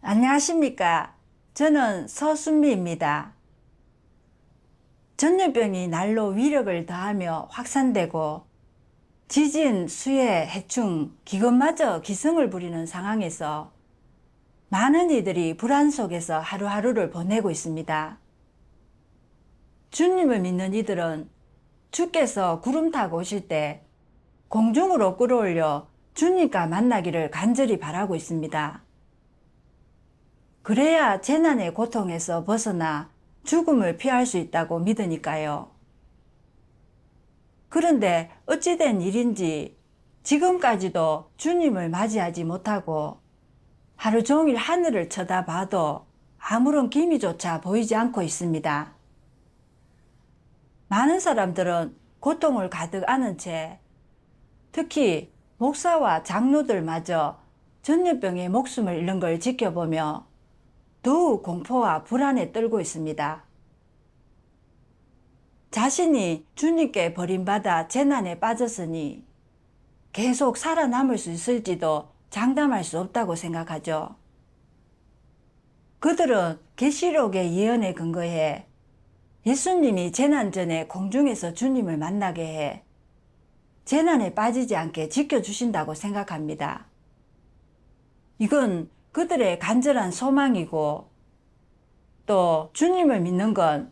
안녕하십니까. 저는 서순미입니다. 전염병이 날로 위력을 더하며 확산되고 지진, 수해, 해충, 기근마저 기승을 부리는 상황에서 많은 이들이 불안 속에서 하루하루를 보내고 있습니다. 주님을 믿는 이들은 주께서 구름 타고 오실 때 공중으로 끌어올려 주님과 만나기를 간절히 바라고 있습니다. 그래야 재난의 고통에서 벗어나 죽음을 피할 수 있다고 믿으니까요. 그런데 어찌된 일인지 지금까지도 주님을 맞이하지 못하고 하루 종일 하늘을 쳐다봐도 아무런 기미조차 보이지 않고 있습니다. 많은 사람들은 고통을 가득 안은 채 특히 목사와 장로들마저 전염병에 목숨을 잃는 걸 지켜보며 더욱 공포와 불안에 떨고 있습니다. 자신이 주님께 버림받아 재난에 빠졌으니 계속 살아남을 수 있을지도 장담할 수 없다고 생각하죠. 그들은 계시록의 예언에 근거해 예수님이 재난 전에 공중에서 주님을 만나게 해 재난에 빠지지 않게 지켜주신다고 생각합니다. 이건 그들의 간절한 소망이고 또 주님을 믿는 건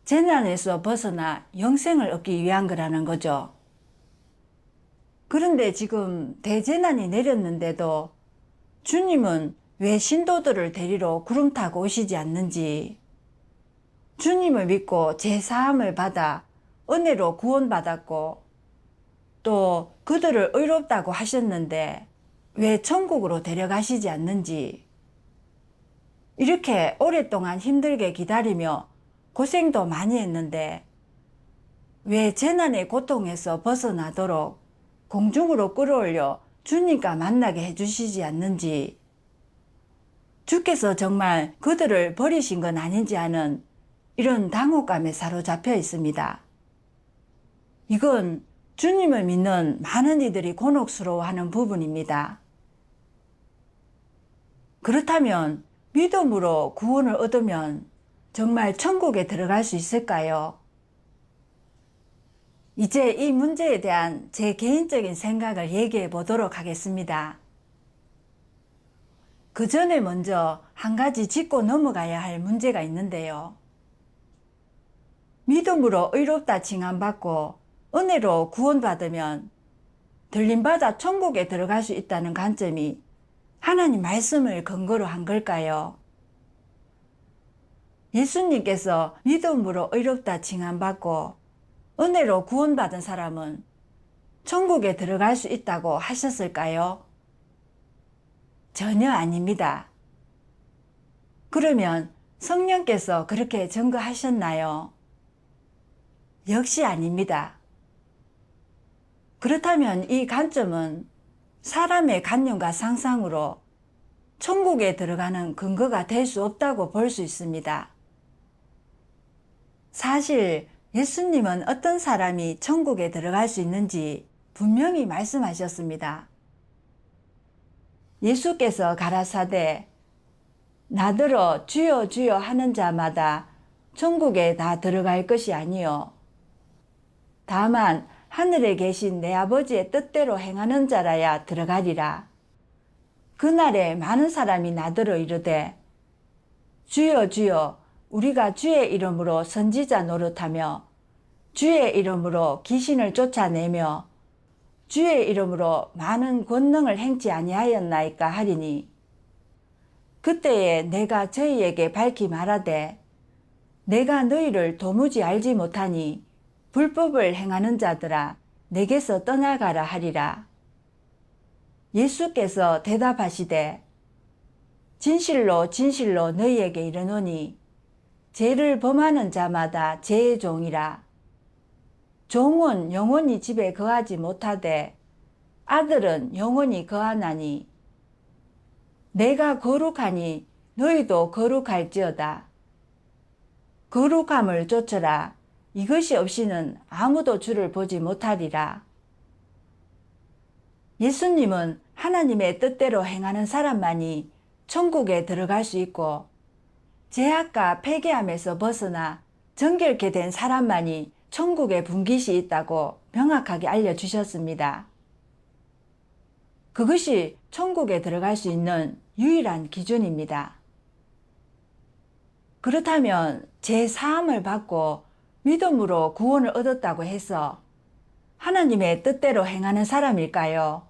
재난에서 벗어나 영생을 얻기 위한 거라는 거죠. 그런데 지금 대재난이 내렸는데도 주님은 왜 신도들을 데리러 구름 타고 오시지 않는지, 주님을 믿고 제사함을 받아 은혜로 구원받았고 또 그들을 의롭다고 하셨는데 왜 천국으로 데려가시지 않는지, 이렇게 오랫동안 힘들게 기다리며 고생도 많이 했는데 왜 재난의 고통에서 벗어나도록 공중으로 끌어올려 주님과 만나게 해주시지 않는지, 주께서 정말 그들을 버리신 건 아닌지 하는 이런 당혹감에 사로잡혀 있습니다. 이건 주님을 믿는 많은 이들이 곤혹스러워하는 부분입니다. 그렇다면 믿음으로 구원을 얻으면 정말 천국에 들어갈 수 있을까요? 이제 이 문제에 대한 제 개인적인 생각을 얘기해 보도록 하겠습니다. 그 전에 먼저 한 가지 짚고 넘어가야 할 문제가 있는데요. 믿음으로 의롭다 칭함받고 은혜로 구원받으면 들림받아 천국에 들어갈 수 있다는 관점이 하나님 말씀을 근거로 한 걸까요? 예수님께서 믿음으로 의롭다 칭함받고 은혜로 구원받은 사람은 천국에 들어갈 수 있다고 하셨을까요? 전혀 아닙니다. 그러면 성령께서 그렇게 증거하셨나요? 역시 아닙니다. 그렇다면 이 관점은 사람의 관념과 상상으로 천국에 들어가는 근거가 될 수 없다고 볼 수 있습니다. 사실 예수님은 어떤 사람이 천국에 들어갈 수 있는지 분명히 말씀하셨습니다. 예수께서 가라사대 나더러 주여 주여 하는 자마다 천국에 다 들어갈 것이 아니요 다만 하늘에 계신 내 아버지의 뜻대로 행하는 자라야 들어가리라. 그날에 많은 사람이 나더러 이르되 주여 주여 우리가 주의 이름으로 선지자 노릇하며 주의 이름으로 귀신을 쫓아내며 주의 이름으로 많은 권능을 행치 아니하였나이까 하리니 그때에 내가 저희에게 밝히 말하되 내가 너희를 도무지 알지 못하니 불법을 행하는 자들아 내게서 떠나가라 하리라. 예수께서 대답하시되 진실로 진실로 너희에게 이르노니 죄를 범하는 자마다 죄의 종이라. 종은 영원히 집에 거하지 못하되 아들은 영원히 거하나니 내가 거룩하니 너희도 거룩할지어다. 거룩함을 쫓으라. 이것이 없이는 아무도 주를 보지 못하리라. 예수님은 하나님의 뜻대로 행하는 사람만이 천국에 들어갈 수 있고, 죄악과 패괴함에서 벗어나 정결케 된 사람만이 천국에 분깃이 있다고 명확하게 알려주셨습니다. 그것이 천국에 들어갈 수 있는 유일한 기준입니다. 그렇다면 죄 사함을 받고 믿음으로 구원을 얻었다고 해서 하나님의 뜻대로 행하는 사람일까요?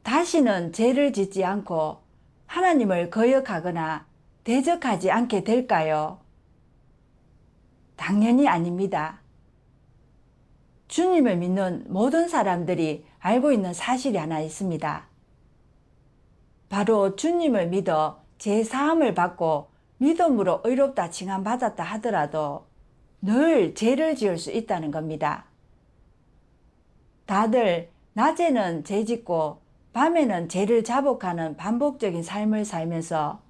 다시는 죄를 짓지 않고 하나님을 거역하거나 대적하지 않게 될까요? 당연히 아닙니다. 주님을 믿는 모든 사람들이 알고 있는 사실이 하나 있습니다. 바로 주님을 믿어 죄 사함을 받고 믿음으로 의롭다 칭함받았다 하더라도 늘 죄를 지을 수 있다는 겁니다. 다들 낮에는 죄 짓고 밤에는 죄를 자복하는 반복적인 삶을 살면서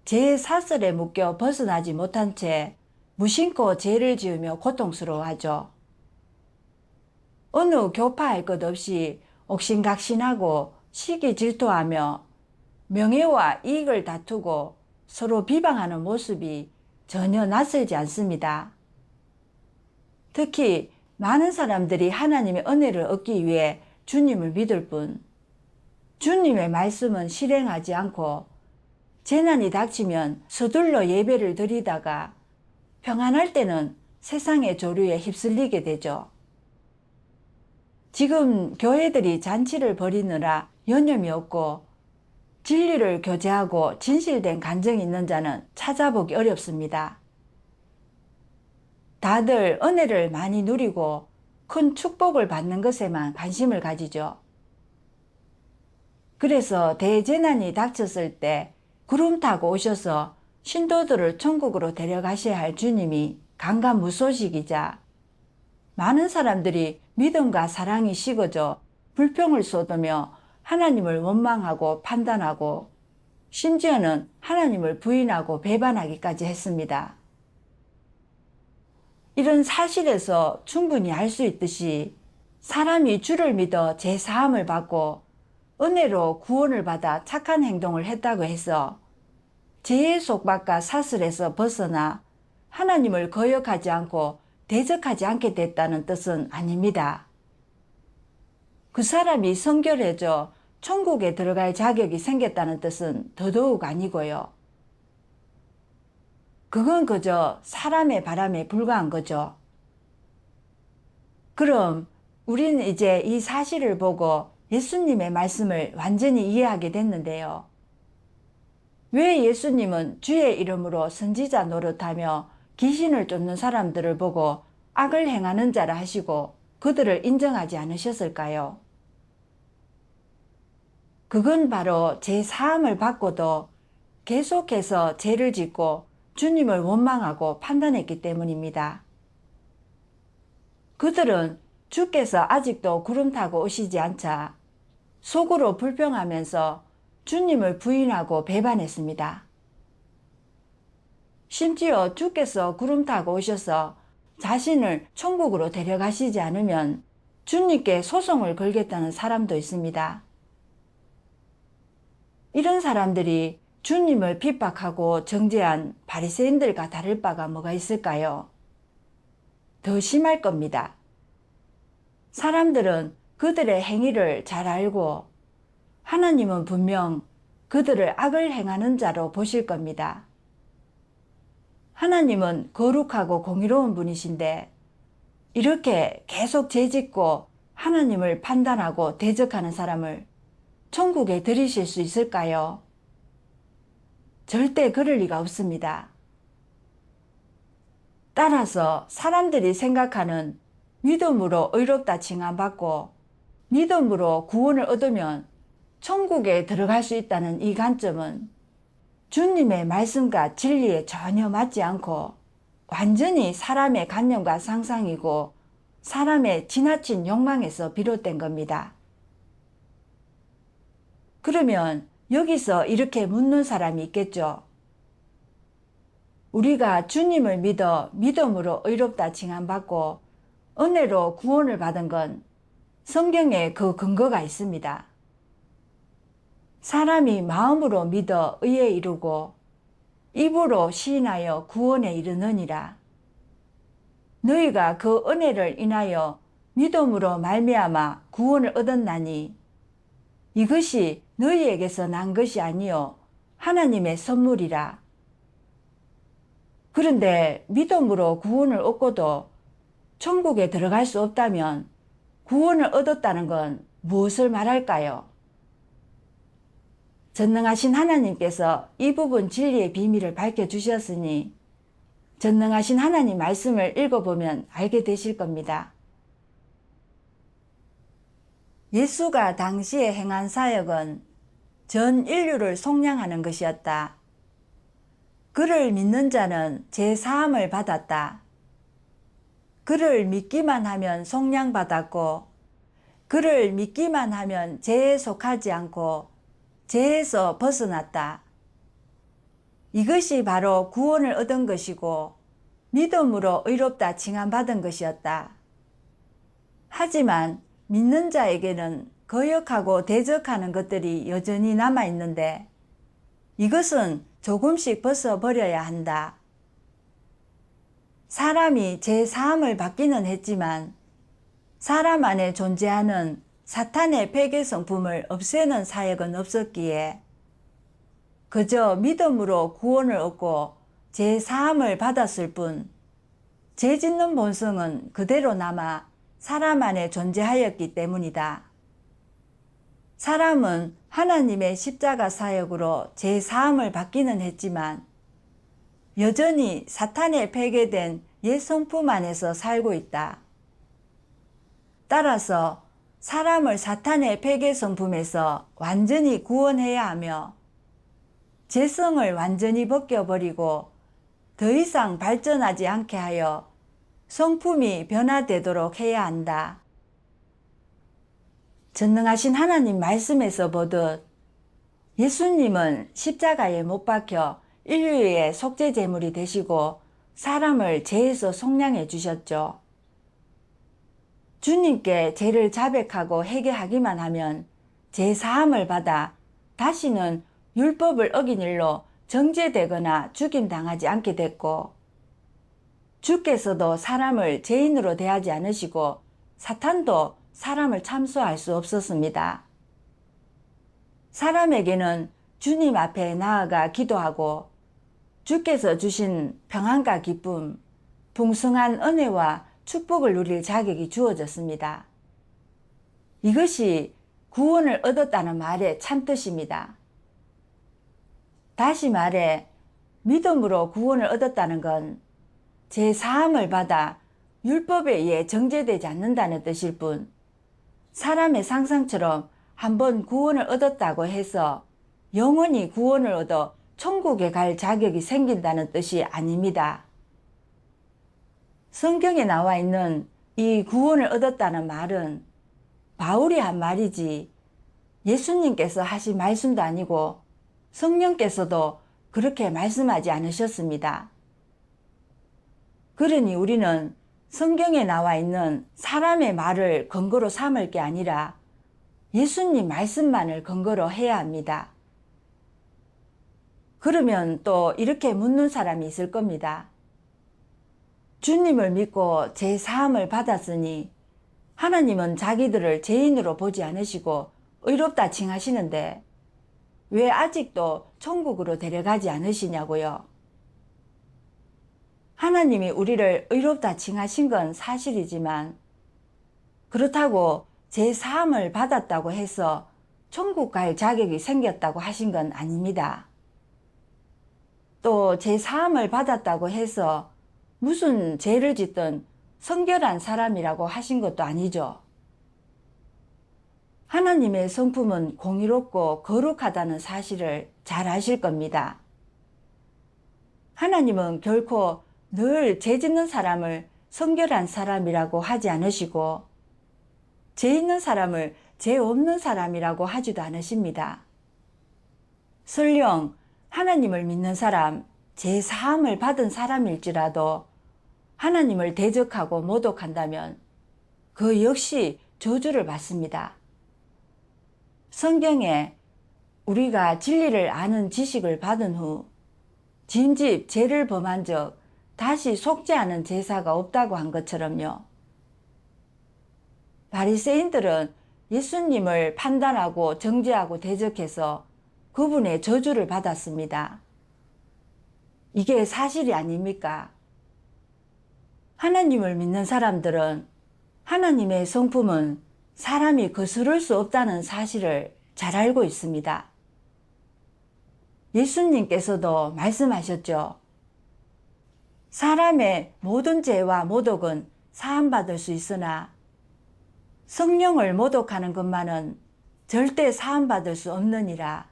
죄의 사슬에 묶여 벗어나지 못한 채 무심코 죄를 지으며 고통스러워하죠. 어느 교파할 것 없이 옥신각신하고 시기 질투하며 명예와 이익을 다투고 서로 비방하는 모습이 전혀 낯설지 않습니다. 특히 많은 사람들이 하나님의 은혜를 얻기 위해 주님을 믿을 뿐, 주님의 말씀은 실행하지 않고 재난이 닥치면 서둘러 예배를 드리다가 평안할 때는 세상의 조류에 휩쓸리게 되죠. 지금 교회들이 잔치를 벌이느라 여념이 없고 진리를 교제하고 진실된 간정이 있는 자는 찾아보기 어렵습니다. 다들 은혜를 많이 누리고 큰 축복을 받는 것에만 관심을 가지죠. 그래서 대재난이 닥쳤을 때 구름 타고 오셔서 신도들을 천국으로 데려가셔야 할 주님이 강간무소식이자 많은 사람들이 믿음과 사랑이 식어져 불평을 쏟으며 하나님을 원망하고 판단하고 심지어는 하나님을 부인하고 배반하기까지 했습니다. 이런 사실에서 충분히 알 수 있듯이 사람이 주를 믿어 죄 사함을 받고 은혜로 구원을 받아 착한 행동을 했다고 해서 죄의 속박과 사슬에서 벗어나 하나님을 거역하지 않고 대적하지 않게 됐다는 뜻은 아닙니다. 그 사람이 성결해져 천국에 들어갈 자격이 생겼다는 뜻은 더더욱 아니고요. 그건 그저 사람의 바람에 불과한 거죠. 그럼 우리는 이제 이 사실을 보고 예수님의 말씀을 완전히 이해하게 됐는데요. 왜 예수님은 주의 이름으로 선지자 노릇하며 귀신을 쫓는 사람들을 보고 악을 행하는 자라 하시고 그들을 인정하지 않으셨을까요? 그건 바로 죄 사함을 받고도 계속해서 죄를 짓고 주님을 원망하고 판단했기 때문입니다. 그들은 주께서 아직도 구름 타고 오시지 않자 속으로 불평하면서 주님을 부인하고 배반했습니다. 심지어 주께서 구름 타고 오셔서 자신을 천국으로 데려가시지 않으면 주님께 소송을 걸겠다는 사람도 있습니다. 이런 사람들이 주님을 핍박하고 정죄한 바리새인들과 다를 바가 뭐가 있을까요? 더 심할 겁니다. 사람들은 그들의 행위를 잘 알고 하나님은 분명 그들을 악을 행하는 자로 보실 겁니다. 하나님은 거룩하고 공의로운 분이신데 이렇게 계속 죄짓고 하나님을 판단하고 대적하는 사람을 천국에 들이실 수 있을까요? 절대 그럴 리가 없습니다. 따라서 사람들이 생각하는 믿음으로 의롭다 칭함받고 믿음으로 구원을 얻으면 천국에 들어갈 수 있다는 이 관점은 주님의 말씀과 진리에 전혀 맞지 않고 완전히 사람의 관념과 상상이고 사람의 지나친 욕망에서 비롯된 겁니다. 그러면 여기서 이렇게 묻는 사람이 있겠죠. 우리가 주님을 믿어 믿음으로 의롭다 칭함받고 은혜로 구원을 받은 건 성경에 그 근거가 있습니다. 사람이 마음으로 믿어 의에 이르고 입으로 시인하여 구원에 이르느니라. 너희가 그 은혜를 인하여 믿음으로 말미암아 구원을 얻었나니 이것이 너희에게서 난 것이 아니요 하나님의 선물이라. 그런데 믿음으로 구원을 얻고도 천국에 들어갈 수 없다면 구원을 얻었다는 건 무엇을 말할까요? 전능하신 하나님께서 이 부분 진리의 비밀을 밝혀주셨으니 전능하신 하나님 말씀을 읽어보면 알게 되실 겁니다. 예수가 당시에 행한 사역은 전 인류를 속량하는 것이었다. 그를 믿는 자는 죄사함을 받았다. 그를 믿기만 하면 속량받았고 그를 믿기만 하면 죄에 속하지 않고 죄에서 벗어났다. 이것이 바로 구원을 얻은 것이고 믿음으로 의롭다 칭함받은 것이었다. 하지만 믿는 자에게는 거역하고 대적하는 것들이 여전히 남아있는데 이것은 조금씩 벗어버려야 한다. 사람이 죄사함을 받기는 했지만 사람 안에 존재하는 사탄의 폐괴 성품을 없애는 사역은 없었기에 그저 믿음으로 구원을 얻고 죄사함을 받았을 뿐 죄짓는 본성은 그대로 남아 사람 안에 존재하였기 때문이다. 사람은 하나님의 십자가 사역으로 죄사함을 받기는 했지만 여전히 사탄의 폐괴된 옛 성품 안에서 살고 있다. 따라서 사람을 사탄의 폐괴 성품에서 완전히 구원해야 하며 죄성을 완전히 벗겨버리고 더 이상 발전하지 않게 하여 성품이 변화되도록 해야 한다. 전능하신 하나님 말씀에서 보듯 예수님은 십자가에 못 박혀 인류의 속죄 제물이 되시고 사람을 죄에서 속량해 주셨죠. 주님께 죄를 자백하고 회개하기만 하면 죄 사함을 받아 다시는 율법을 어긴 일로 정죄되거나 죽임당하지 않게 됐고 주께서도 사람을 죄인으로 대하지 않으시고 사탄도 사람을 참소할 수 없었습니다. 사람에게는 주님 앞에 나아가 기도하고 주께서 주신 평안과 기쁨, 풍성한 은혜와 축복을 누릴 자격이 주어졌습니다. 이것이 구원을 얻었다는 말의 참뜻입니다. 다시 말해 믿음으로 구원을 얻었다는 건 죄 사함을 받아 율법에 의해 정죄되지 않는다는 뜻일 뿐 사람의 상상처럼 한번 구원을 얻었다고 해서 영원히 구원을 얻어 천국에 갈 자격이 생긴다는 뜻이 아닙니다. 성경에 나와 있는 이 구원을 얻었다는 말은 바울이 한 말이지 예수님께서 하신 말씀도 아니고 성령께서도 그렇게 말씀하지 않으셨습니다. 그러니 우리는 성경에 나와 있는 사람의 말을 근거로 삼을 게 아니라 예수님 말씀만을 근거로 해야 합니다. 그러면 또 이렇게 묻는 사람이 있을 겁니다. 주님을 믿고 죄 사함을 받았으니 하나님은 자기들을 죄인으로 보지 않으시고 의롭다 칭하시는데 왜 아직도 천국으로 데려가지 않으시냐고요. 하나님이 우리를 의롭다 칭하신 건 사실이지만 그렇다고 죄 사함을 받았다고 해서 천국 갈 자격이 생겼다고 하신 건 아닙니다. 또 죄 사함을 받았다고 해서 무슨 죄를 짓든 성결한 사람이라고 하신 것도 아니죠. 하나님의 성품은 공의롭고 거룩하다는 사실을 잘 아실 겁니다. 하나님은 결코 늘 죄 짓는 사람을 성결한 사람이라고 하지 않으시고 죄 있는 사람을 죄 없는 사람이라고 하지도 않으십니다. 설령 하나님을 믿는 사람, 제사함을 받은 사람일지라도 하나님을 대적하고 모독한다면 그 역시 저주를 받습니다. 성경에 우리가 진리를 아는 지식을 받은 후 진집 죄를 범한 적 다시 속지 않은 제사가 없다고 한 것처럼요. 바리새인들은 예수님을 판단하고 정죄하고 대적해서 그분의 저주를 받았습니다. 이게 사실이 아닙니까? 하나님을 믿는 사람들은 하나님의 성품은 사람이 거스를 수 없다는 사실을 잘 알고 있습니다. 예수님께서도 말씀하셨죠. 사람의 모든 죄와 모독은 사함받을 수 있으나 성령을 모독하는 것만은 절대 사함받을 수 없느니라.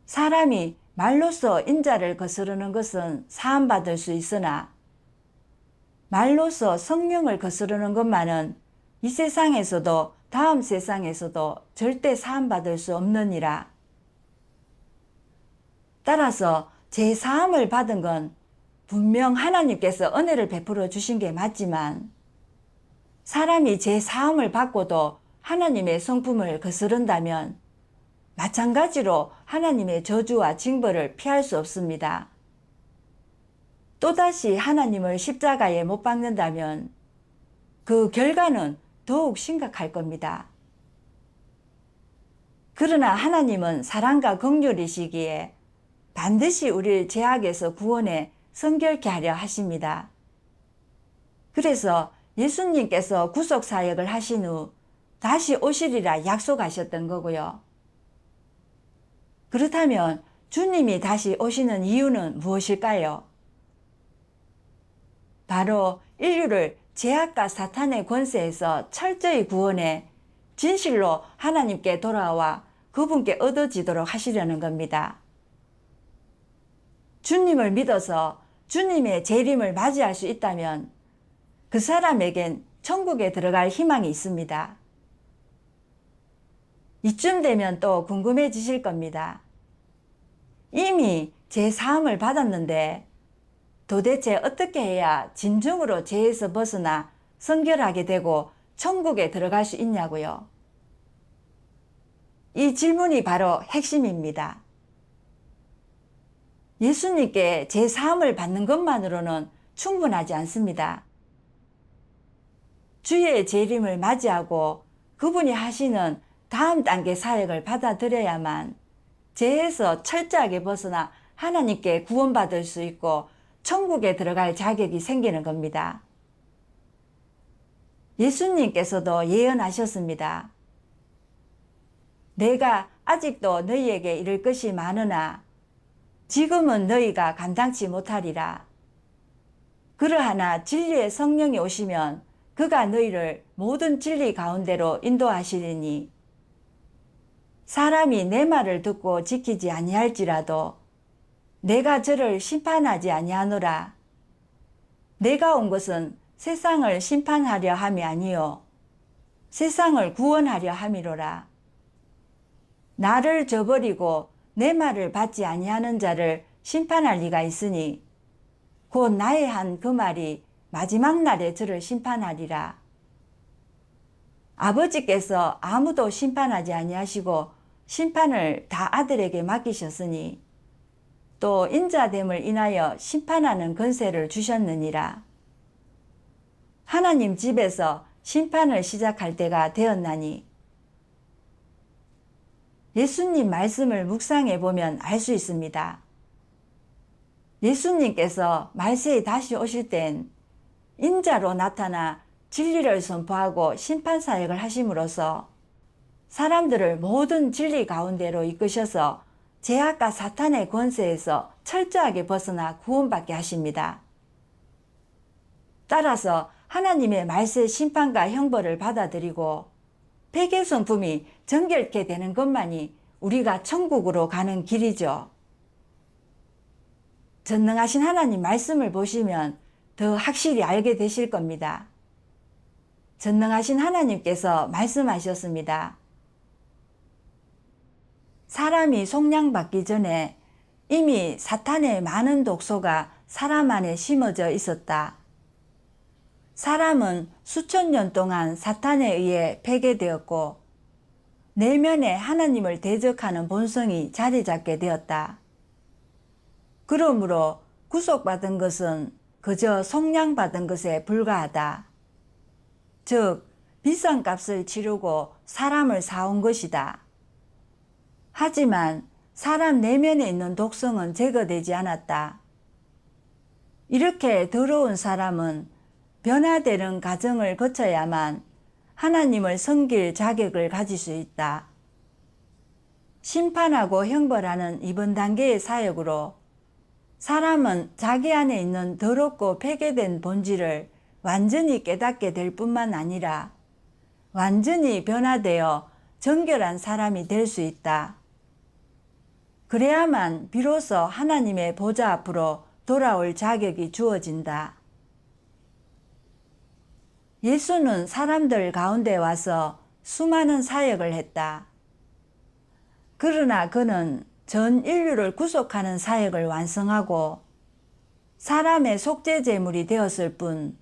사람이 말로써 인자를 거스르는 것은 사함받을 수 있으나 말로써 성령을 거스르는 것만은 이 세상에서도 다음 세상에서도 절대 사함받을 수 없느니라. 따라서 제사함을 받은 건 분명 하나님께서 은혜를 베풀어 주신 게 맞지만 사람이 제사함을 받고도 하나님의 성품을 거스른다면 마찬가지로 하나님의 저주와 징벌을 피할 수 없습니다. 또다시 하나님을 십자가에 못 박는다면 그 결과는 더욱 심각할 겁니다. 그러나 하나님은 사랑과 긍휼이시기에 반드시 우리를 죄악에서 구원해 성결케 하려 하십니다. 그래서 예수님께서 구속사역을 하신 후 다시 오시리라 약속하셨던 거고요. 그렇다면 주님이 다시 오시는 이유는 무엇일까요? 바로 인류를 죄악과 사탄의 권세에서 철저히 구원해 진실로 하나님께 돌아와 그분께 얻어지도록 하시려는 겁니다. 주님을 믿어서 주님의 재림을 맞이할 수 있다면 그 사람에겐 천국에 들어갈 희망이 있습니다. 이쯤 되면 또 궁금해지실 겁니다. 이미 제 사함을 받았는데 도대체 어떻게 해야 진정으로 죄에서 벗어나 성결하게 되고 천국에 들어갈 수 있냐고요. 이 질문이 바로 핵심입니다. 예수님께 제 사함을 받는 것만으로는 충분하지 않습니다. 주의 재림을 맞이하고 그분이 하시는 다음 단계 사역을 받아들여야만 죄에서 철저하게 벗어나 하나님께 구원받을 수 있고 천국에 들어갈 자격이 생기는 겁니다. 예수님께서도 예언하셨습니다. 내가 아직도 너희에게 이를 것이 많으나 지금은 너희가 감당치 못하리라. 그러하나 진리의 성령이 오시면 그가 너희를 모든 진리 가운데로 인도하시리니 사람이 내 말을 듣고 지키지 아니할지라도 내가 저를 심판하지 아니하노라. 내가 온 것은 세상을 심판하려 함이 아니요 세상을 구원하려 함이로라. 나를 저버리고 내 말을 받지 아니하는 자를 심판할 리가 있으니 곧 나의 한 그 말이 마지막 날에 저를 심판하리라. 아버지께서 아무도 심판하지 아니하시고 심판을 다 아들에게 맡기셨으니 또 인자됨을 인하여 심판하는 권세를 주셨느니라. 하나님 집에서 심판을 시작할 때가 되었나니 예수님 말씀을 묵상해 보면 알 수 있습니다. 예수님께서 말세에 다시 오실 땐 인자로 나타나 진리를 선포하고 심판사역을 하심으로써 사람들을 모든 진리 가운데로 이끄셔서 죄악과 사탄의 권세에서 철저하게 벗어나 구원받게 하십니다. 따라서 하나님의 말세 심판과 형벌을 받아들이고 회개 성품이 정결케 되는 것만이 우리가 천국으로 가는 길이죠. 전능하신 하나님 말씀을 보시면 더 확실히 알게 되실 겁니다. 전능하신 하나님께서 말씀하셨습니다. 사람이 속량받기 전에 이미 사탄의 많은 독소가 사람 안에 심어져 있었다. 사람은 수천 년 동안 사탄에 의해 폐괴되었고 내면에 하나님을 대적하는 본성이 자리 잡게 되었다. 그러므로 구속받은 것은 그저 속량받은 것에 불과하다. 즉, 비싼 값을 치르고 사람을 사온 것이다. 하지만 사람 내면에 있는 독성은 제거되지 않았다. 이렇게 더러운 사람은 변화되는 과정을 거쳐야만 하나님을 섬길 자격을 가질 수 있다. 심판하고 형벌하는 이번 단계의 사역으로 사람은 자기 안에 있는 더럽고 폐괴된 본질을 완전히 깨닫게 될 뿐만 아니라 완전히 변화되어 정결한 사람이 될 수 있다. 그래야만 비로소 하나님의 보좌 앞으로 돌아올 자격이 주어진다. 예수는 사람들 가운데 와서 수많은 사역을 했다. 그러나 그는 전 인류를 구속하는 사역을 완성하고 사람의 속죄 제물이 되었을 뿐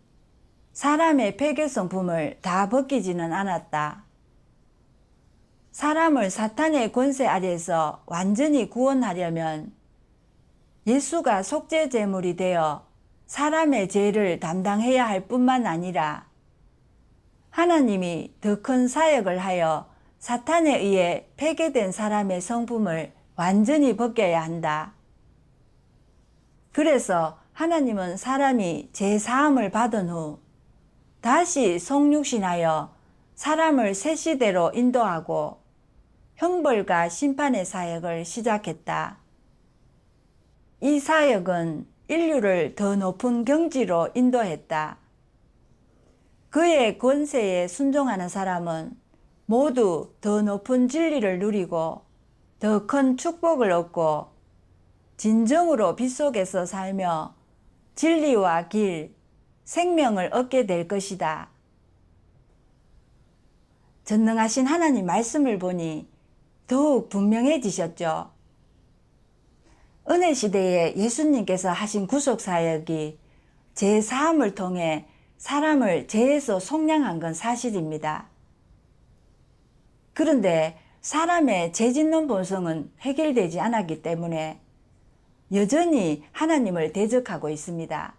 사람의 폐괴 성품을 다 벗기지는 않았다. 사람을 사탄의 권세 아래에서 완전히 구원하려면 예수가 속죄 제물이 되어 사람의 죄를 담당해야 할 뿐만 아니라 하나님이 더 큰 사역을 하여 사탄에 의해 폐괴된 사람의 성품을 완전히 벗겨야 한다. 그래서 하나님은 사람이 죄 사함을 받은 후 다시 성육신하여 사람을 새 시대로 인도하고 형벌과 심판의 사역을 시작했다. 이 사역은 인류를 더 높은 경지로 인도했다. 그의 권세에 순종하는 사람은 모두 더 높은 진리를 누리고 더 큰 축복을 얻고 진정으로 빛 속에서 살며 진리와 길, 생명을 얻게 될 것이다. 전능하신 하나님 말씀을 보니 더욱 분명해지셨죠. 은혜 시대에 예수님께서 하신 구속 사역이 죄 사함을 통해 사람을 죄에서 속량한 건 사실입니다. 그런데 사람의 죄 짓는 본성은 해결되지 않았기 때문에 여전히 하나님을 대적하고 있습니다.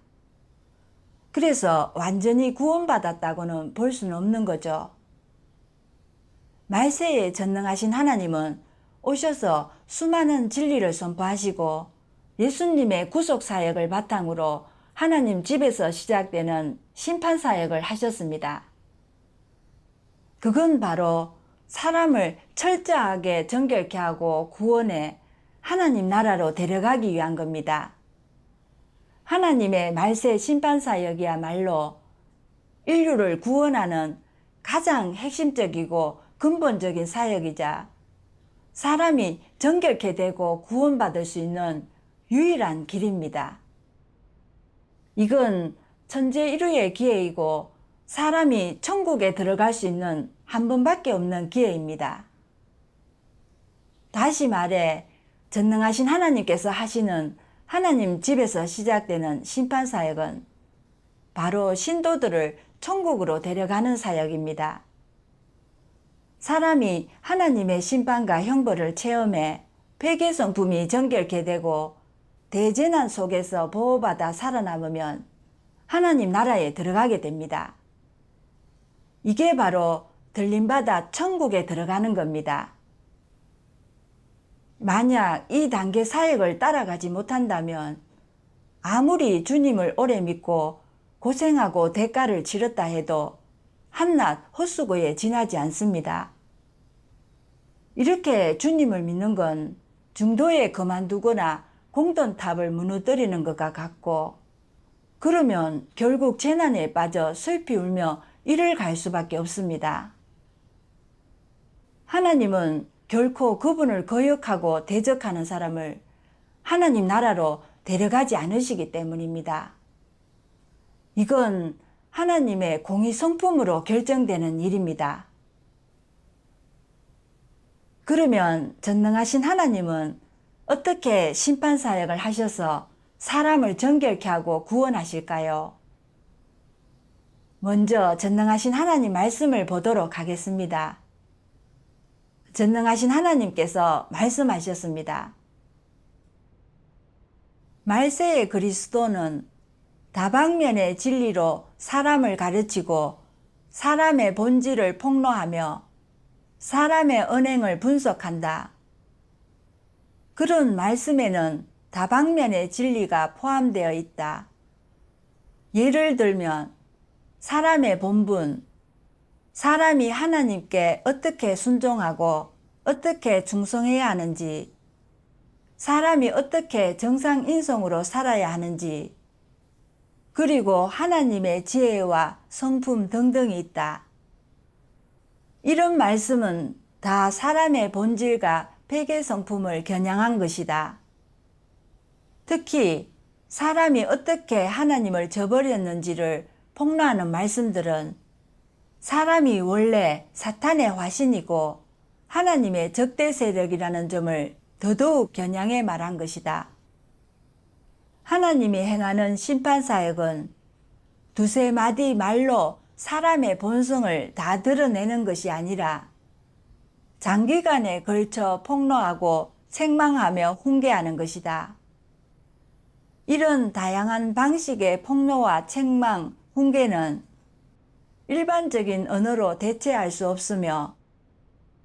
그래서 완전히 구원받았다고는 볼 수는 없는 거죠. 말세에 전능하신 하나님은 오셔서 수많은 진리를 선포하시고 예수님의 구속 사역을 바탕으로 하나님 집에서 시작되는 심판 사역을 하셨습니다. 그건 바로 사람을 철저하게 정결케 하고 구원해 하나님 나라로 데려가기 위한 겁니다. 하나님의 말세 심판 사역이야말로 인류를 구원하는 가장 핵심적이고 근본적인 사역이자 사람이 정결케 되고 구원받을 수 있는 유일한 길입니다. 이건 천재일후의 기회이고 사람이 천국에 들어갈 수 있는 한 번밖에 없는 기회입니다. 다시 말해 전능하신 하나님께서 하시는 하나님 집에서 시작되는 심판사역은 바로 신도들을 천국으로 데려가는 사역입니다. 사람이 하나님의 심판과 형벌을 체험해 폐괴 성품이 정결케 되고 대재난 속에서 보호받아 살아남으면 하나님 나라에 들어가게 됩니다. 이게 바로 들림받아 천국에 들어가는 겁니다. 만약 이 단계 사역을 따라가지 못한다면 아무리 주님을 오래 믿고 고생하고 대가를 치렀다 해도 한낱 헛수고에 지나지 않습니다. 이렇게 주님을 믿는 건 중도에 그만두거나 공돈탑을 무너뜨리는 것과 같고 그러면 결국 재난에 빠져 슬피 울며 이를 갈 수밖에 없습니다. 하나님은 결코 그분을 거역하고 대적하는 사람을 하나님 나라로 데려가지 않으시기 때문입니다. 이건 하나님의 공의 성품으로 결정되는 일입니다. 그러면 전능하신 하나님은 어떻게 심판사역을 하셔서 사람을 정결케 하고 구원하실까요? 먼저 전능하신 하나님 말씀을 보도록 하겠습니다. 전능하신 하나님께서 말씀하셨습니다. 말세의 그리스도는 다방면의 진리로 사람을 가르치고 사람의 본질을 폭로하며 사람의 언행을 분석한다. 그런 말씀에는 다방면의 진리가 포함되어 있다. 예를 들면 사람의 본분, 사람이 하나님께 어떻게 순종하고 어떻게 충성해야 하는지, 사람이 어떻게 정상인성으로 살아야 하는지, 그리고 하나님의 지혜와 성품 등등이 있다. 이런 말씀은 다 사람의 본질과 회개 성품을 겨냥한 것이다. 특히 사람이 어떻게 하나님을 저버렸는지를 폭로하는 말씀들은 사람이 원래 사탄의 화신이고 하나님의 적대 세력이라는 점을 더더욱 겨냥해 말한 것이다. 하나님이 행하는 심판사역은 두세 마디 말로 사람의 본성을 다 드러내는 것이 아니라 장기간에 걸쳐 폭로하고 책망하며 훈계하는 것이다. 이런 다양한 방식의 폭로와 책망, 훈계는 일반적인 언어로 대체할 수 없으며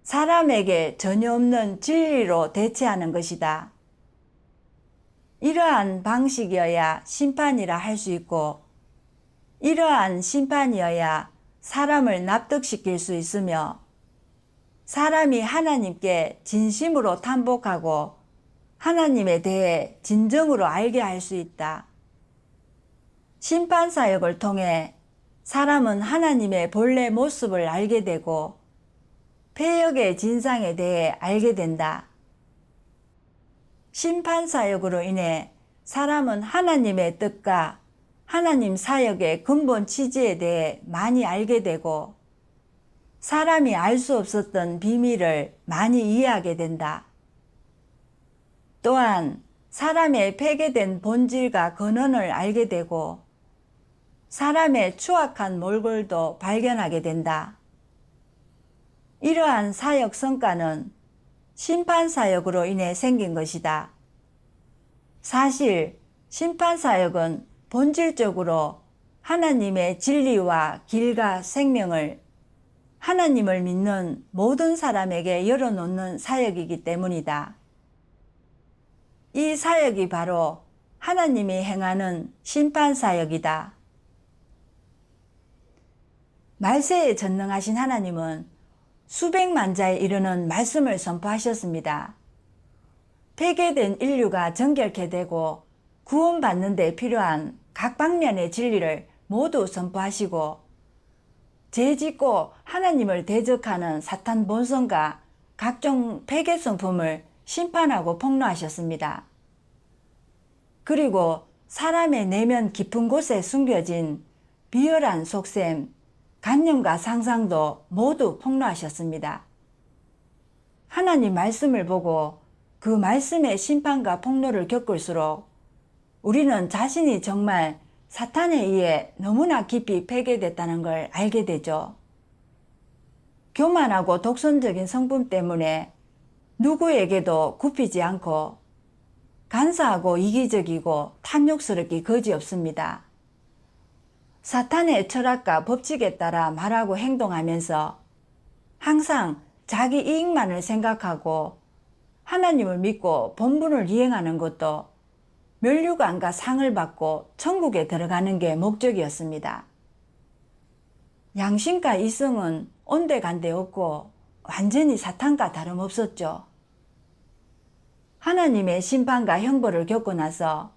사람에게 전혀 없는 진리로 대체하는 것이다. 이러한 방식이어야 심판이라 할 수 있고 이러한 심판이어야 사람을 납득시킬 수 있으며 사람이 하나님께 진심으로 탄복하고 하나님에 대해 진정으로 알게 할 수 있다. 심판사역을 통해 사람은 하나님의 본래 모습을 알게 되고 패역의 진상에 대해 알게 된다. 심판사역으로 인해 사람은 하나님의 뜻과 하나님 사역의 근본 취지에 대해 많이 알게 되고 사람이 알 수 없었던 비밀을 많이 이해하게 된다. 또한 사람의 폐괴된 본질과 근원을 알게 되고 사람의 추악한 몰골도 발견하게 된다. 이러한 사역 성과는 심판사역으로 인해 생긴 것이다. 사실 심판사역은 본질적으로 하나님의 진리와 길과 생명을 하나님을 믿는 모든 사람에게 열어놓는 사역이기 때문이다. 이 사역이 바로 하나님이 행하는 심판사역이다. 말세에 전능하신 하나님은 수백만 자에 이르는 말씀을 선포하셨습니다. 폐괴된 인류가 정결케 되고 구원받는 데 필요한 각 방면의 진리를 모두 선포하시고 죄짓고 하나님을 대적하는 사탄 본성과 각종 폐괴 성품을 심판하고 폭로하셨습니다. 그리고 사람의 내면 깊은 곳에 숨겨진 비열한 속셈, 관념과 상상도 모두 폭로하셨습니다. 하나님 말씀을 보고 그 말씀의 심판과 폭로를 겪을수록 우리는 자신이 정말 사탄에 의해 너무나 깊이 폐괴됐다는 걸 알게 되죠. 교만하고 독선적인 성품 때문에 누구에게도 굽히지 않고 간사하고 이기적이고 탐욕스럽기 거지없습니다. 사탄의 철학과 법칙에 따라 말하고 행동하면서 항상 자기 이익만을 생각하고 하나님을 믿고 본분을 이행하는 것도 면류관과 상을 받고 천국에 들어가는 게 목적이었습니다. 양심과 이성은 온데간데 없고 완전히 사탄과 다름없었죠. 하나님의 심판과 형벌을 겪고 나서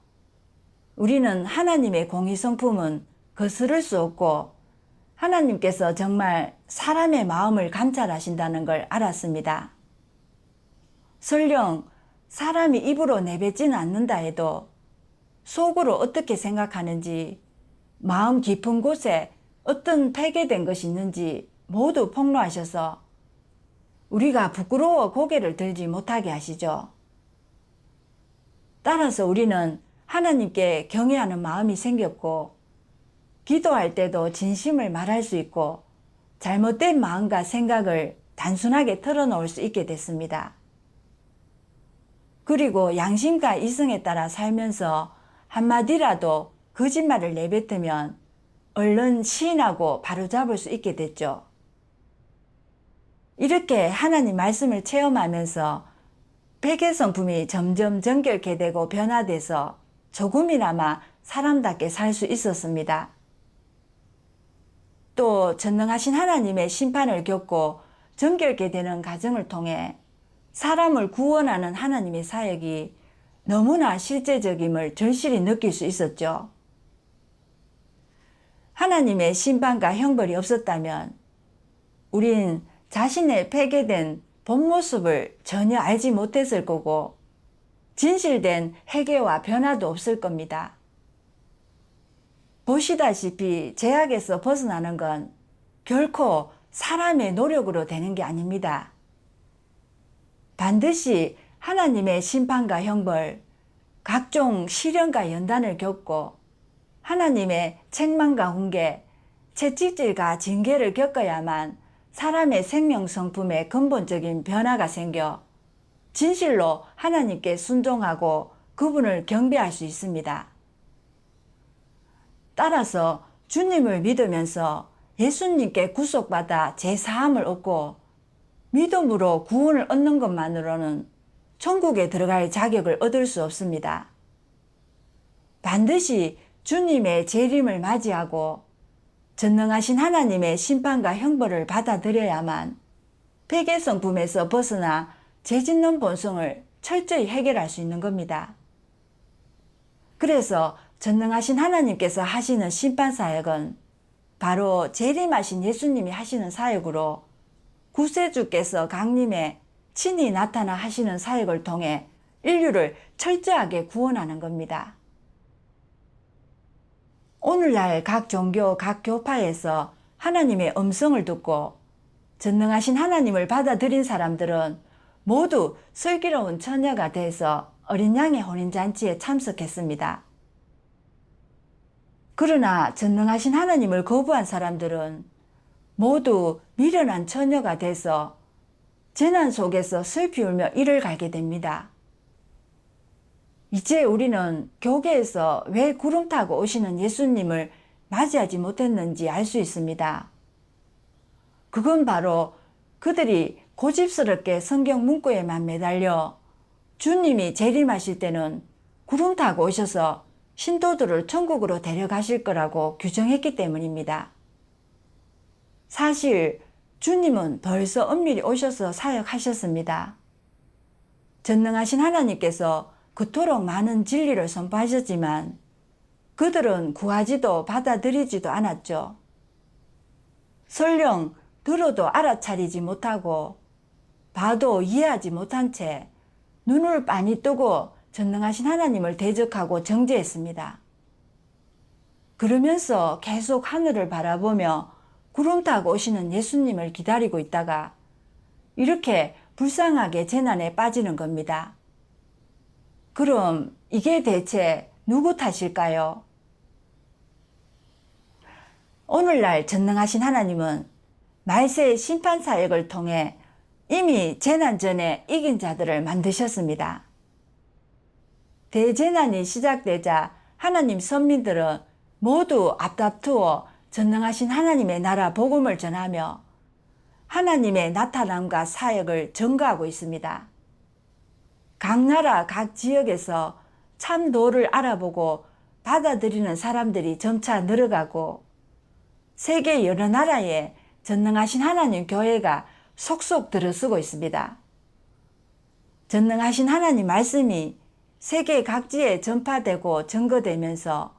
우리는 하나님의 공의성품은 거스를 수 없고 하나님께서 정말 사람의 마음을 감찰하신다는 걸 알았습니다. 설령 사람이 입으로 내뱉지는 않는다 해도 속으로 어떻게 생각하는지 마음 깊은 곳에 어떤 폐괴된 것이 있는지 모두 폭로하셔서 우리가 부끄러워 고개를 들지 못하게 하시죠. 따라서 우리는 하나님께 경외하는 마음이 생겼고, 기도할 때도 진심을 말할 수 있고, 잘못된 마음과 생각을 단순하게 털어놓을 수 있게 됐습니다. 그리고 양심과 이성에 따라 살면서 한마디라도 거짓말을 내뱉으면 얼른 시인하고 바로잡을 수 있게 됐죠. 이렇게 하나님 말씀을 체험하면서 회개성품이 점점 정결케 되고 변화돼서 조금이나마 사람답게 살 수 있었습니다. 또 전능하신 하나님의 심판을 겪고 정결케 되는 과정을 통해 사람을 구원하는 하나님의 사역이 너무나 실제적임을 절실히 느낄 수 있었죠. 하나님의 심판과 형벌이 없었다면 우린 자신의 폐괴된 본 모습을 전혀 알지 못했을 거고, 진실된 회개와 변화도 없을 겁니다. 보시다시피 죄악에서 벗어나는 건 결코 사람의 노력으로 되는 게 아닙니다. 반드시 하나님의 심판과 형벌, 각종 시련과 연단을 겪고 하나님의 책망과 훈계, 채찍질과 징계를 겪어야만 사람의 생명 성품에 근본적인 변화가 생겨 진실로 하나님께 순종하고 그분을 경배할 수 있습니다. 따라서 주님을 믿으면서 예수님께 구속받아 죄사함을 얻고 믿음으로 구원을 얻는 것만으로는 천국에 들어갈 자격을 얻을 수 없습니다. 반드시 주님의 재림을 맞이하고 전능하신 하나님의 심판과 형벌을 받아들여야만 회개성품에서 벗어나 죄짓는 본성을 철저히 해결할 수 있는 겁니다. 그래서 전능하신 하나님께서 하시는 심판사역은 바로 재림하신 예수님이 하시는 사역으로 구세주께서 강림에 친히 나타나 하시는 사역을 통해 인류를 철저하게 구원하는 겁니다. 오늘날 각 종교, 각 교파에서 하나님의 음성을 듣고 전능하신 하나님을 받아들인 사람들은 모두 슬기로운 처녀가 돼서 어린 양의 혼인잔치에 참석했습니다. 그러나 전능하신 하나님을 거부한 사람들은 모두 미련한 처녀가 돼서 재난 속에서 슬피 울며 이를 갈게 됩니다. 이제 우리는 교계에서 왜 구름 타고 오시는 예수님을 맞이하지 못했는지 알 수 있습니다. 그건 바로 그들이 고집스럽게 성경 문구에만 매달려 주님이 재림하실 때는 구름 타고 오셔서 신도들을 천국으로 데려가실 거라고 규정했기 때문입니다. 사실 주님은 벌써 엄밀히 오셔서 사역하셨습니다. 전능하신 하나님께서 그토록 많은 진리를 선포하셨지만 그들은 구하지도 받아들이지도 않았죠. 설령 들어도 알아차리지 못하고 봐도 이해하지 못한 채 눈을 빤히 뜨고 전능하신 하나님을 대적하고 정죄했습니다. 그러면서 계속 하늘을 바라보며 구름 타고 오시는 예수님을 기다리고 있다가 이렇게 불쌍하게 재난에 빠지는 겁니다. 그럼 이게 대체 누구 탓일까요? 오늘날 전능하신 하나님은 말세의 심판사역을 통해 이미 재난 전에 이긴 자들을 만드셨습니다. 대재난이 시작되자 하나님 선민들은 모두 앞다투어 전능하신 하나님의 나라 복음을 전하며 하나님의 나타남과 사역을 전가하고 있습니다. 각 나라 각 지역에서 참 도를 알아보고 받아들이는 사람들이 점차 늘어가고 세계 여러 나라에 전능하신 하나님 교회가 속속 들어서고 있습니다. 전능하신 하나님 말씀이 세계 각지에 전파되고 증거되면서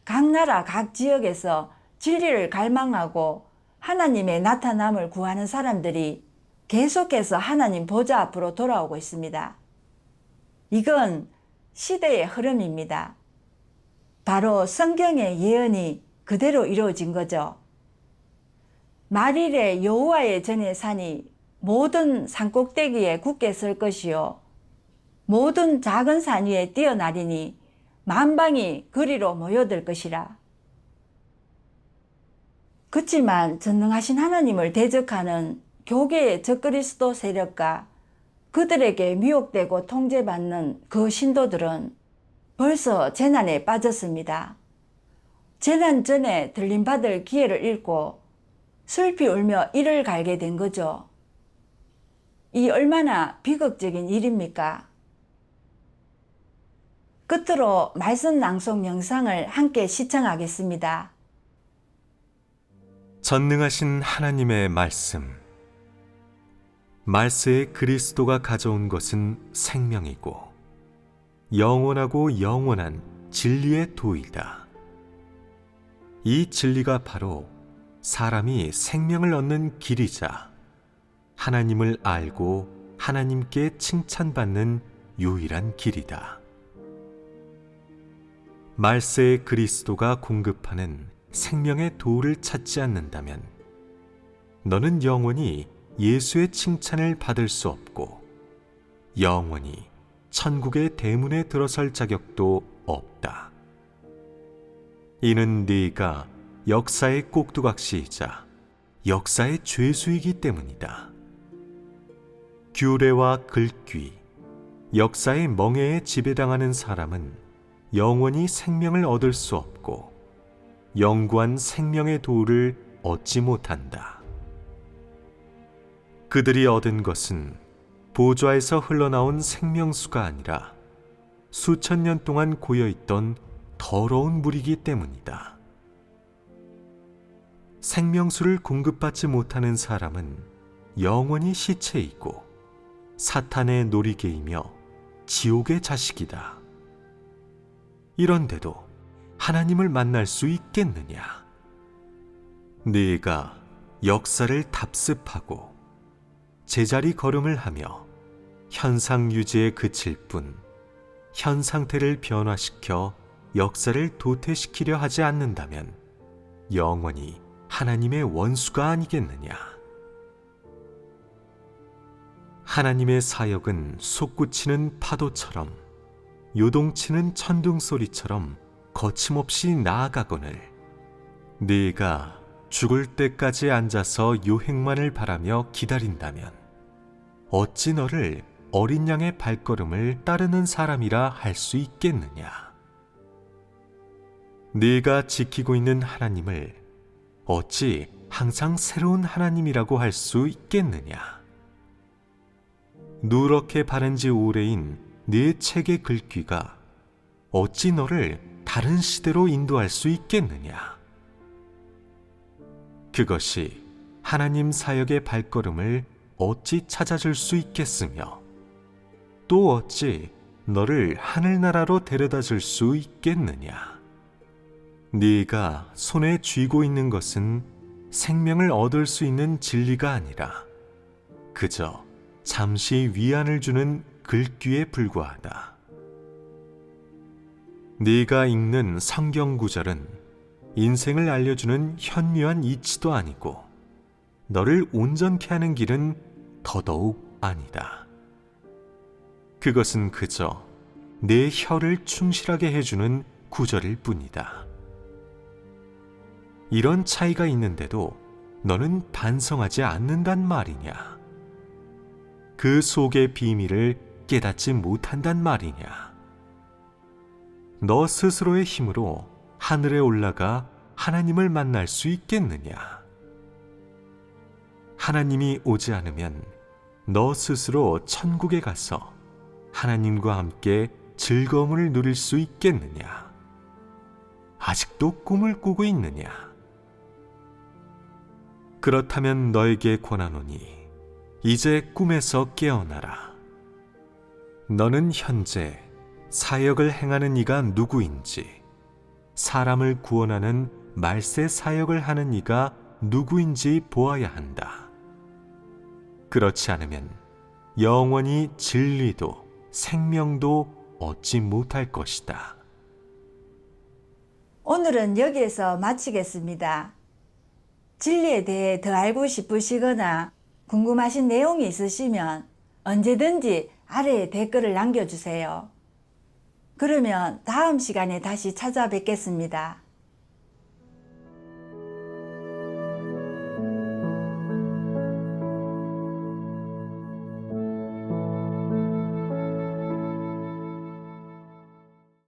각 나라 각 지역에서 진리를 갈망하고 하나님의 나타남을 구하는 사람들이 계속해서 하나님 보좌 앞으로 돌아오고 있습니다. 이건 시대의 흐름입니다. 바로 성경의 예언이 그대로 이루어진 거죠. 말일에 여호와의 전에 산이 모든 산꼭대기에 굳게 설 것이요 모든 작은 산 위에 뛰어나리니 만방이 그리로 모여들 것이라. 그치만 전능하신 하나님을 대적하는 교계의 적그리스도 세력과 그들에게 미혹되고 통제받는 그 신도들은 벌써 재난에 빠졌습니다. 재난 전에 들림받을 기회를 잃고 슬피 울며 이를 갈게 된 거죠. 이 얼마나 비극적인 일입니까? 끝으로 말씀 낭송 영상을 함께 시청하겠습니다. 전능하신 하나님의 말씀. 말세에 그리스도가 가져온 것은 생명이고 영원하고 영원한 진리의 도이다. 이 진리가 바로 사람이 생명을 얻는 길이자 하나님을 알고 하나님께 칭찬받는 유일한 길이다. 말세에 그리스도가 공급하는 생명의 도를 찾지 않는다면 너는 영원히 예수의 칭찬을 받을 수 없고 영원히 천국의 대문에 들어설 자격도 없다. 이는 네가 역사의 꼭두각시이자 역사의 죄수이기 때문이다. 규례와 글귀, 역사의 멍에에 지배당하는 사람은 영원히 생명을 얻을 수 없고 영구한 생명의 도를 얻지 못한다. 그들이 얻은 것은 보좌에서 흘러나온 생명수가 아니라 수천 년 동안 고여있던 더러운 물이기 때문이다. 생명수를 공급받지 못하는 사람은 영원히 시체이고 사탄의 놀이개이며 지옥의 자식이다. 이런데도 하나님을 만날 수 있겠느냐? 네가 역사를 답습하고 제자리 걸음을 하며 현상 유지에 그칠 뿐 현 상태를 변화시켜 역사를 도태시키려 하지 않는다면 영원히 하나님의 원수가 아니겠느냐? 하나님의 사역은 솟구치는 파도처럼 요동치는 천둥소리처럼 거침없이 나아가거늘 네가 죽을 때까지 앉아서 요행만을 바라며 기다린다면 어찌 너를 어린 양의 발걸음을 따르는 사람이라 할 수 있겠느냐? 네가 지키고 있는 하나님을 어찌 항상 새로운 하나님이라고 할 수 있겠느냐? 누렇게 바른 지 오래인 네 책의 글귀가 어찌 너를 다른 시대로 인도할 수 있겠느냐? 그것이 하나님 사역의 발걸음을 어찌 찾아줄 수 있겠으며 또 어찌 너를 하늘나라로 데려다 줄 수 있겠느냐? 네가 손에 쥐고 있는 것은 생명을 얻을 수 있는 진리가 아니라 그저 잠시 위안을 주는 글귀에 불과하다. 네가 읽는 성경 구절은 인생을 알려주는 현묘한 이치도 아니고 너를 온전케 하는 길은 더더욱 아니다. 그것은 그저 내 혀를 충실하게 해주는 구절일 뿐이다. 이런 차이가 있는데도 너는 반성하지 않는단 말이냐? 그 속의 비밀을 깨닫지 못한단 말이냐? 너 스스로의 힘으로 하늘에 올라가 하나님을 만날 수 있겠느냐? 하나님이 오지 않으면 너 스스로 천국에 가서 하나님과 함께 즐거움을 누릴 수 있겠느냐? 아직도 꿈을 꾸고 있느냐? 그렇다면 너에게 권하노니 이제 꿈에서 깨어나라. 너는 현재 사역을 행하는 이가 누구인지, 사람을 구원하는 말세 사역을 하는 이가 누구인지 보아야 한다. 그렇지 않으면 영원히 진리도 생명도 얻지 못할 것이다. 오늘은 여기에서 마치겠습니다. 진리에 대해 더 알고 싶으시거나 궁금하신 내용이 있으시면 언제든지 아래에 댓글을 남겨주세요. 그러면 다음 시간에 다시 찾아뵙겠습니다.